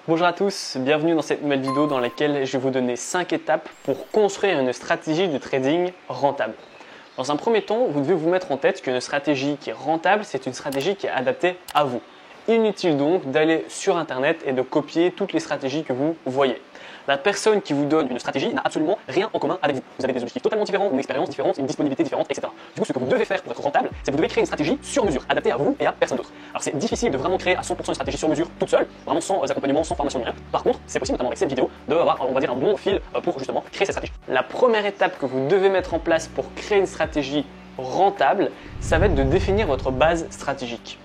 Bonjour à tous, bienvenue dans cette nouvelle vidéo dans laquelle je vais vous donner 5 étapes pour construire une stratégie de trading rentable. Dans un premier temps, vous devez vous mettre en tête qu'une stratégie qui est rentable, c'est une stratégie qui est adaptée à vous. Inutile donc d'aller sur internet et de copier toutes les stratégies que vous voyez. La personne qui vous donne une stratégie n'a absolument rien en commun avec vous. Vous avez des objectifs totalement différents, une expérience différente, une disponibilité différente, etc. Du coup, ce que vous devez faire pour être rentable, c'est que vous devez créer une stratégie sur mesure, adaptée à vous et à personne d'autre. Alors c'est difficile de vraiment créer à 100% une stratégie sur mesure toute seule, vraiment sans accompagnement, sans formation ni rien. Par contre, c'est possible notamment avec cette vidéo d'avoir, on va dire, un bon fil pour justement créer cette stratégie. La première étape que vous devez mettre en place pour créer une stratégie rentable, ça va être de définir votre base stratégique.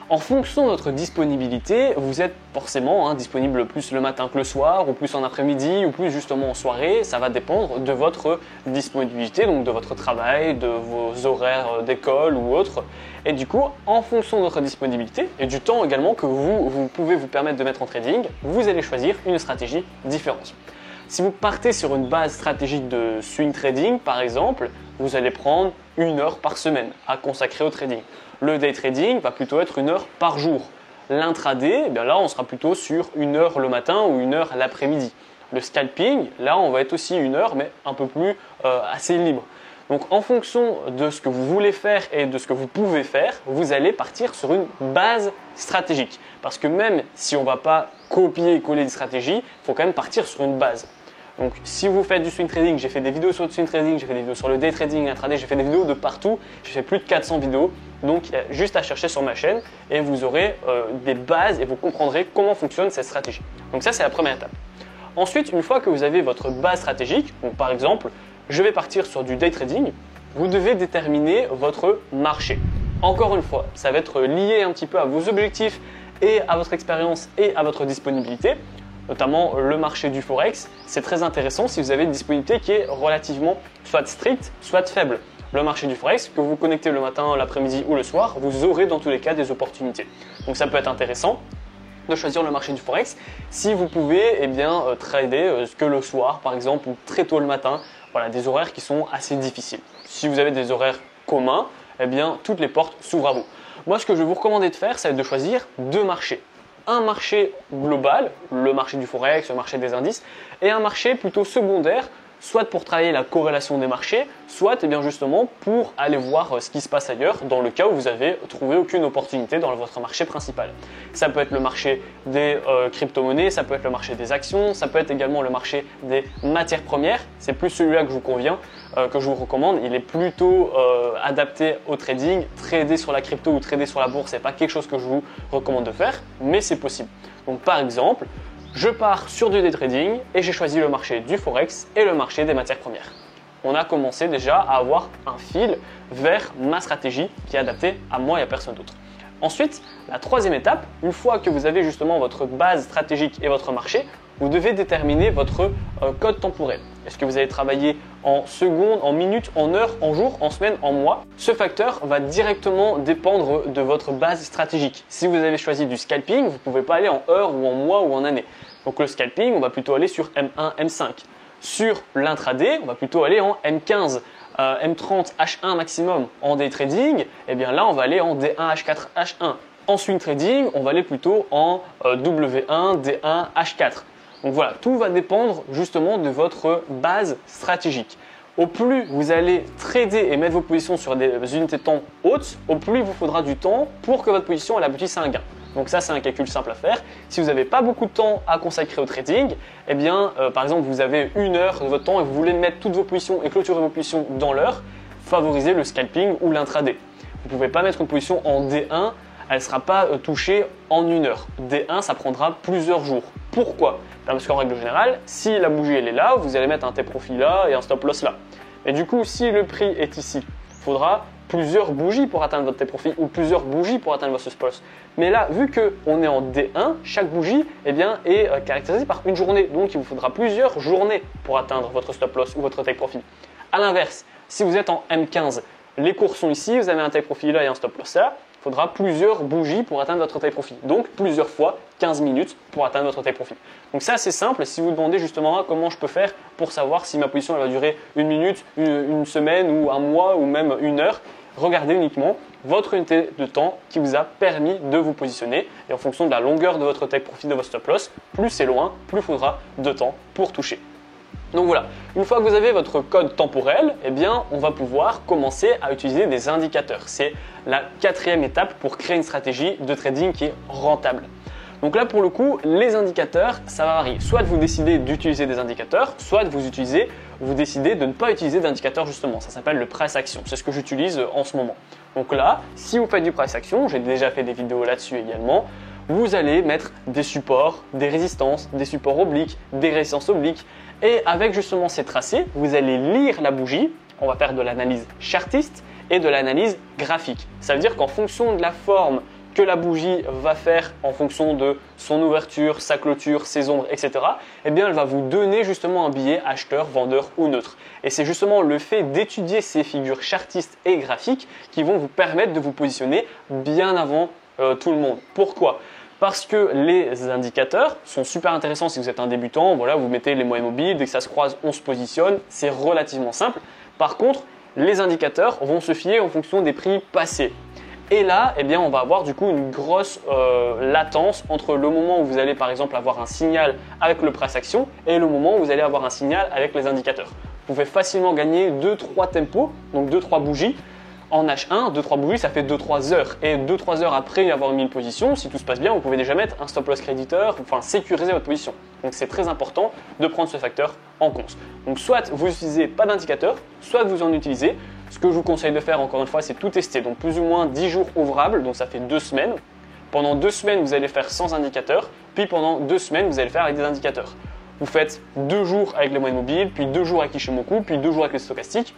En fonction de votre disponibilité, vous êtes forcément disponible plus le matin que le soir, ou plus en après-midi, ou plus justement en soirée. Ça va dépendre de votre disponibilité, donc de votre travail, de vos horaires d'école ou autres. Et du coup, en fonction de votre disponibilité et du temps également que vous pouvez vous permettre de mettre en trading, vous allez choisir une stratégie différente. Si vous partez sur une base stratégique de swing trading, par exemple, vous allez prendre 1 heure par semaine à consacrer au trading. Le day trading va plutôt être 1 heure par jour. L'intraday, là, on sera plutôt sur 1 heure le matin ou 1 heure l'après-midi. Le scalping, là, on va être aussi 1 heure, mais un peu plus assez libre. Donc, en fonction de ce que vous voulez faire et de ce que vous pouvez faire, vous allez partir sur une base stratégique. Parce que même si on ne va pas copier et coller des stratégies, il faut quand même partir sur une base. Donc, si vous faites du swing trading, j'ai fait des vidéos sur le swing trading, j'ai fait des vidéos sur le day trading, l'intraday, j'ai fait des vidéos de partout. J'ai fait plus de 400 vidéos. Donc, il y a juste à chercher sur ma chaîne et vous aurez des bases et vous comprendrez comment fonctionne cette stratégie. Donc, ça, c'est la première étape. Ensuite, une fois que vous avez votre base stratégique, donc par exemple, je vais partir sur du day trading, vous devez déterminer votre marché. Encore une fois, ça va être lié un petit peu à vos objectifs et à votre expérience et à votre disponibilité. Notamment le marché du Forex, c'est très intéressant si vous avez une disponibilité qui est relativement soit stricte, soit faible. Le marché du Forex, que vous connectez le matin, l'après-midi ou le soir, vous aurez dans tous les cas des opportunités. Donc ça peut être intéressant de choisir le marché du Forex si vous pouvez trader que le soir par exemple ou très tôt le matin, voilà, des horaires qui sont assez difficiles. Si vous avez des horaires communs, toutes les portes s'ouvrent à vous. Moi, ce que je vais vous recommander de faire, c'est de choisir 2 marchés. Un marché global, le marché du Forex, le marché des indices, et un marché plutôt secondaire, soit pour travailler la corrélation des marchés, soit justement pour aller voir ce qui se passe ailleurs dans le cas où vous avez trouvé aucune opportunité dans votre marché principal. Ça peut être le marché des crypto-monnaies, ça peut être le marché des actions, ça peut être également le marché des matières premières. C'est plus celui-là que je vous convient, que je vous recommande. Il est plutôt adapté au trading. Trader sur la crypto ou trader sur la bourse, ce n'est pas quelque chose que je vous recommande de faire, mais c'est possible. Donc par exemple, je pars sur du day trading et j'ai choisi le marché du Forex et le marché des matières premières. On a commencé déjà à avoir un fil vers ma stratégie qui est adaptée à moi et à personne d'autre. Ensuite, la troisième étape, une fois que vous avez justement votre base stratégique et votre marché, vous devez déterminer votre code temporel. Est-ce que vous allez travailler en secondes, en minutes, en heures, en jours, en semaines, en mois? Ce facteur va directement dépendre de votre base stratégique. Si vous avez choisi du scalping, vous ne pouvez pas aller en heures ou en mois ou en années. Donc le scalping, on va plutôt aller sur M1, M5. Sur l'intraday, on va plutôt aller en M15, M30, H1 maximum. En day trading, là on va aller en D1, H4, H1. En swing trading, on va aller plutôt en W1, D1, H4. Donc voilà, tout va dépendre justement de votre base stratégique. Au plus vous allez trader et mettre vos positions sur des unités de temps hautes, au plus il vous faudra du temps pour que votre position elle aboutisse à un gain. Donc ça, c'est un calcul simple à faire. Si vous n'avez pas beaucoup de temps à consacrer au trading, par exemple, vous avez 1 heure de votre temps et vous voulez mettre toutes vos positions et clôturer vos positions dans l'heure, favorisez le scalping ou l'intraday. Vous ne pouvez pas mettre une position en D1, elle ne sera pas touchée en 1 heure. D1, ça prendra plusieurs jours. Pourquoi? Parce qu'en règle générale, si la bougie elle est là, vous allez mettre un take profit là et un stop loss là. Et du coup, si le prix est ici, il faudra plusieurs bougies pour atteindre votre take profit ou plusieurs bougies pour atteindre votre stop loss. Mais là, vu qu'on est en D1, chaque bougie est caractérisée par une journée. Donc, il vous faudra plusieurs journées pour atteindre votre stop loss ou votre take profit. A l'inverse, si vous êtes en M15, les cours sont ici, vous avez un take profit là et un stop loss là. Il faudra plusieurs bougies pour atteindre votre take profit. Donc, plusieurs fois 15 minutes pour atteindre votre take profit. Donc, ça, c'est simple. Si vous demandez justement comment je peux faire pour savoir si ma position elle va durer 1 minute, une semaine ou un mois ou même 1 heure, regardez uniquement votre unité de temps qui vous a permis de vous positionner. Et en fonction de la longueur de votre take profit, de votre stop loss, plus c'est loin, plus il faudra de temps pour toucher. Donc voilà, une fois que vous avez votre code temporel, eh bien, on va pouvoir commencer à utiliser des indicateurs. C'est la 4e étape pour créer une stratégie de trading qui est rentable. Donc là, pour le coup, les indicateurs, ça va varier. Soit vous décidez d'utiliser des indicateurs, soit vous décidez de ne pas utiliser d'indicateurs justement. Ça s'appelle le price action. C'est ce que j'utilise en ce moment. Donc là, si vous faites du price action, j'ai déjà fait des vidéos là-dessus également, vous allez mettre des supports, des résistances, des supports obliques, des résistances obliques. Et avec justement ces tracés, vous allez lire la bougie. On va faire de l'analyse chartiste et de l'analyse graphique. Ça veut dire qu'en fonction de la forme que la bougie va faire en fonction de son ouverture, sa clôture, ses ombres, etc., eh bien, elle va vous donner justement un billet acheteur, vendeur ou neutre. Et c'est justement le fait d'étudier ces figures chartistes et graphiques qui vont vous permettre de vous positionner bien avant tout le monde. Pourquoi ? Parce que les indicateurs sont super intéressants si vous êtes un débutant. Voilà, vous mettez les moyennes mobiles, dès que ça se croise, on se positionne. C'est relativement simple. Par contre, les indicateurs vont se fier en fonction des prix passés. Et là, eh bien, on va avoir du coup une grosse latence entre le moment où vous allez par exemple avoir un signal avec le price action et le moment où vous allez avoir un signal avec les indicateurs. Vous pouvez facilement gagner 2-3 tempos, donc 2-3 bougies. En H1, 2-3 bougies, ça fait 2-3 heures. Et 2-3 heures après avoir mis une position, si tout se passe bien, vous pouvez déjà mettre un stop loss créditeur, enfin sécuriser votre position. Donc c'est très important de prendre ce facteur en compte. Donc soit vous n'utilisez pas d'indicateur, soit vous en utilisez. Ce que je vous conseille de faire, encore une fois, c'est tout tester. Donc plus ou moins 10 jours ouvrables, donc ça fait 2 semaines. Pendant 2 semaines, vous allez faire sans indicateur, puis pendant 2 semaines, vous allez faire avec des indicateurs. Vous faites 2 jours avec les moyennes mobiles, puis 2 jours avec Ishimoku, puis 2 jours avec les stochastiques.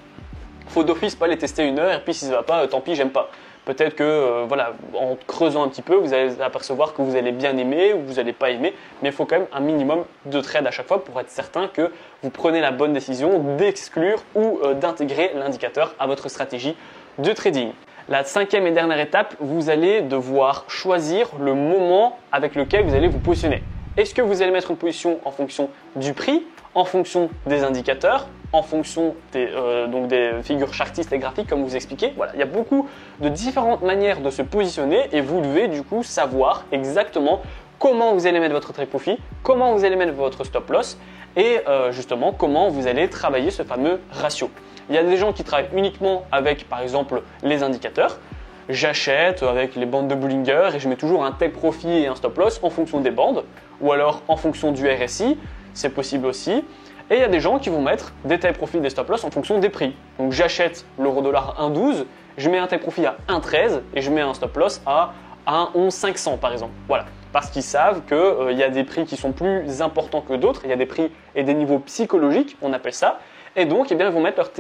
Faut d'office pas les tester 1 heure et puis si ça va pas, tant pis, j'aime pas. Peut-être que voilà, en creusant un petit peu, vous allez apercevoir que vous allez bien aimer ou vous n'allez pas aimer, mais il faut quand même un minimum de trades à chaque fois pour être certain que vous prenez la bonne décision d'exclure ou d'intégrer l'indicateur à votre stratégie de trading. La 5e et dernière étape, vous allez devoir choisir le moment avec lequel vous allez vous positionner. Est-ce que vous allez mettre une position en fonction du prix, en fonction des indicateurs, en fonction des figures chartistes et graphiques comme vous expliquez. Voilà, il y a beaucoup de différentes manières de se positionner et vous devez du coup savoir exactement comment vous allez mettre votre take profit, comment vous allez mettre votre stop loss et justement comment vous allez travailler ce fameux ratio. Il y a des gens qui travaillent uniquement avec par exemple les indicateurs. J'achète avec les bandes de Bollinger et je mets toujours un take profit et un stop loss en fonction des bandes ou alors en fonction du RSI, c'est possible aussi. Et il y a des gens qui vont mettre des take profit et des stop loss en fonction des prix. Donc j'achète l'euro-dollar à 1,12, je mets un take profit à 1,13 et je mets un stop loss à 1,11,500 par exemple. Voilà, parce qu'ils savent qu'il y a des prix qui sont plus importants que d'autres, il y a des prix et des niveaux psychologiques, on appelle ça. Et donc, eh bien, ils vont mettre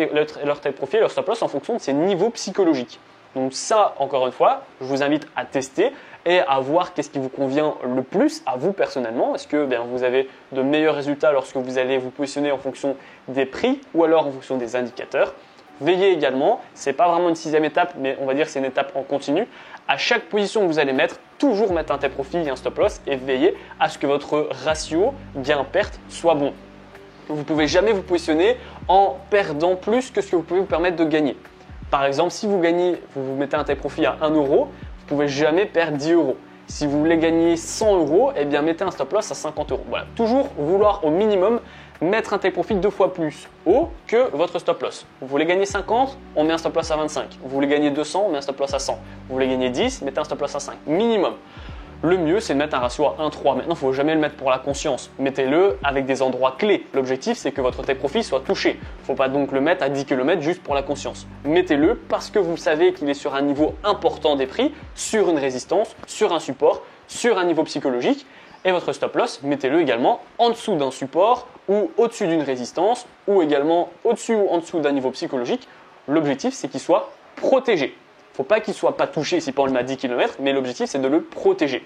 leur take profit et leur stop loss en fonction de ces niveaux psychologiques. Donc ça, encore une fois, je vous invite à tester et à voir qu'est-ce qui vous convient le plus à vous personnellement. Est-ce que vous avez de meilleurs résultats lorsque vous allez vous positionner en fonction des prix ou alors en fonction des indicateurs. Veillez également, ce n'est pas vraiment une 6e étape, mais on va dire que c'est une étape en continu. À chaque position que vous allez mettre, toujours mettre un take profit et un stop loss et veillez à ce que votre ratio gain-perte soit bon. Vous ne pouvez jamais vous positionner en perdant plus que ce que vous pouvez vous permettre de gagner. Par exemple, si vous mettez un take profit à 1 euro, vous ne pouvez jamais perdre 10 euros. Si vous voulez gagner 100 euros, eh bien mettez un stop loss à 50 euros. Voilà, toujours vouloir au minimum mettre un take profit 2 fois plus haut que votre stop loss. Vous voulez gagner 50, on met un stop loss à 25. Vous voulez gagner 200, on met un stop loss à 100. Vous voulez gagner 10, mettez un stop loss à 5. Minimum. Le mieux, c'est de mettre un ratio à 1,3. Maintenant, il ne faut jamais le mettre pour la conscience. Mettez-le avec des endroits clés. L'objectif, c'est que votre take profit soit touché. Il ne faut pas donc le mettre à 10 km juste pour la conscience. Mettez-le parce que vous savez qu'il est sur un niveau important des prix, sur une résistance, sur un support, sur un niveau psychologique. Et votre stop loss, mettez-le également en dessous d'un support ou au-dessus d'une résistance ou également au-dessus ou en dessous d'un niveau psychologique. L'objectif, c'est qu'il soit protégé. Il ne faut pas qu'il ne soit pas touché si on le met à 10 km, mais l'objectif c'est de le protéger.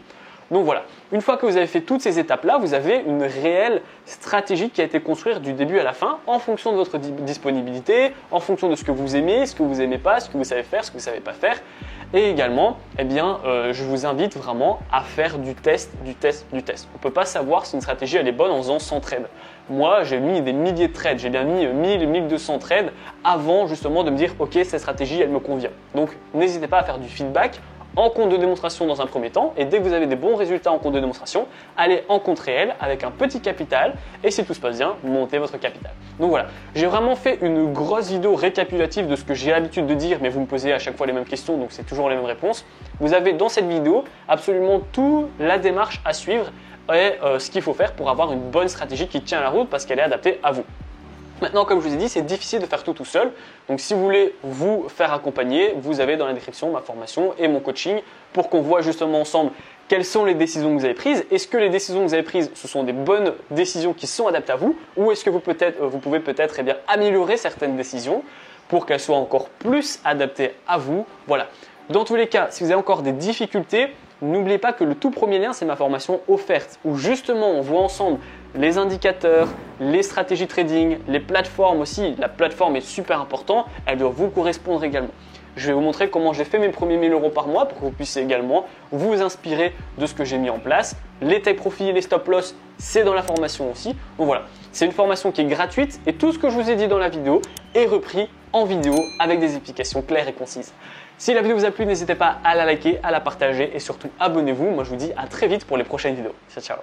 Donc voilà, une fois que vous avez fait toutes ces étapes-là, vous avez une réelle stratégie qui a été construite du début à la fin en fonction de votre disponibilité, en fonction de ce que vous aimez, ce que vous n'aimez pas, ce que vous savez faire, ce que vous ne savez pas faire. Et également, eh bien, je vous invite vraiment à faire du test, du test, du test. On ne peut pas savoir si une stratégie elle est bonne en faisant 100 trades. Moi, j'ai mis des milliers de trades, j'ai bien mis 1000, 1200 trades avant justement de me dire ok, cette stratégie elle me convient. Donc n'hésitez pas à faire du feedback en compte de démonstration dans un premier temps et dès que vous avez des bons résultats en compte de démonstration, allez en compte réel avec un petit capital et si tout se passe bien, montez votre capital. Donc voilà, j'ai vraiment fait une grosse vidéo récapitulative de ce que j'ai l'habitude de dire mais vous me posez à chaque fois les mêmes questions donc c'est toujours les mêmes réponses. Vous avez dans cette vidéo absolument toute la démarche à suivre et ce qu'il faut faire pour avoir une bonne stratégie qui tient la route parce qu'elle est adaptée à vous. Maintenant, comme je vous ai dit, c'est difficile de faire tout seul. Donc, si vous voulez vous faire accompagner, vous avez dans la description ma formation et mon coaching pour qu'on voit justement ensemble quelles sont les décisions que vous avez prises. Est-ce que les décisions que vous avez prises, ce sont des bonnes décisions qui sont adaptées à vous ou est-ce que vous pouvez peut-être améliorer certaines décisions pour qu'elles soient encore plus adaptées à vous. Voilà. Dans tous les cas, si vous avez encore des difficultés, n'oubliez pas que le tout premier lien, c'est ma formation offerte où justement on voit ensemble les indicateurs, les stratégies trading, les plateformes aussi. La plateforme est super importante, elle doit vous correspondre également. Je vais vous montrer comment j'ai fait mes premiers 1000 € par mois pour que vous puissiez également vous inspirer de ce que j'ai mis en place. Les take profit et les stop loss, c'est dans la formation aussi. Donc voilà, c'est une formation qui est gratuite et tout ce que je vous ai dit dans la vidéo est repris en vidéo avec des explications claires et concises. Si la vidéo vous a plu, n'hésitez pas à la liker, à la partager et surtout abonnez-vous. Moi je vous dis à très vite pour les prochaines vidéos. Ciao, ciao.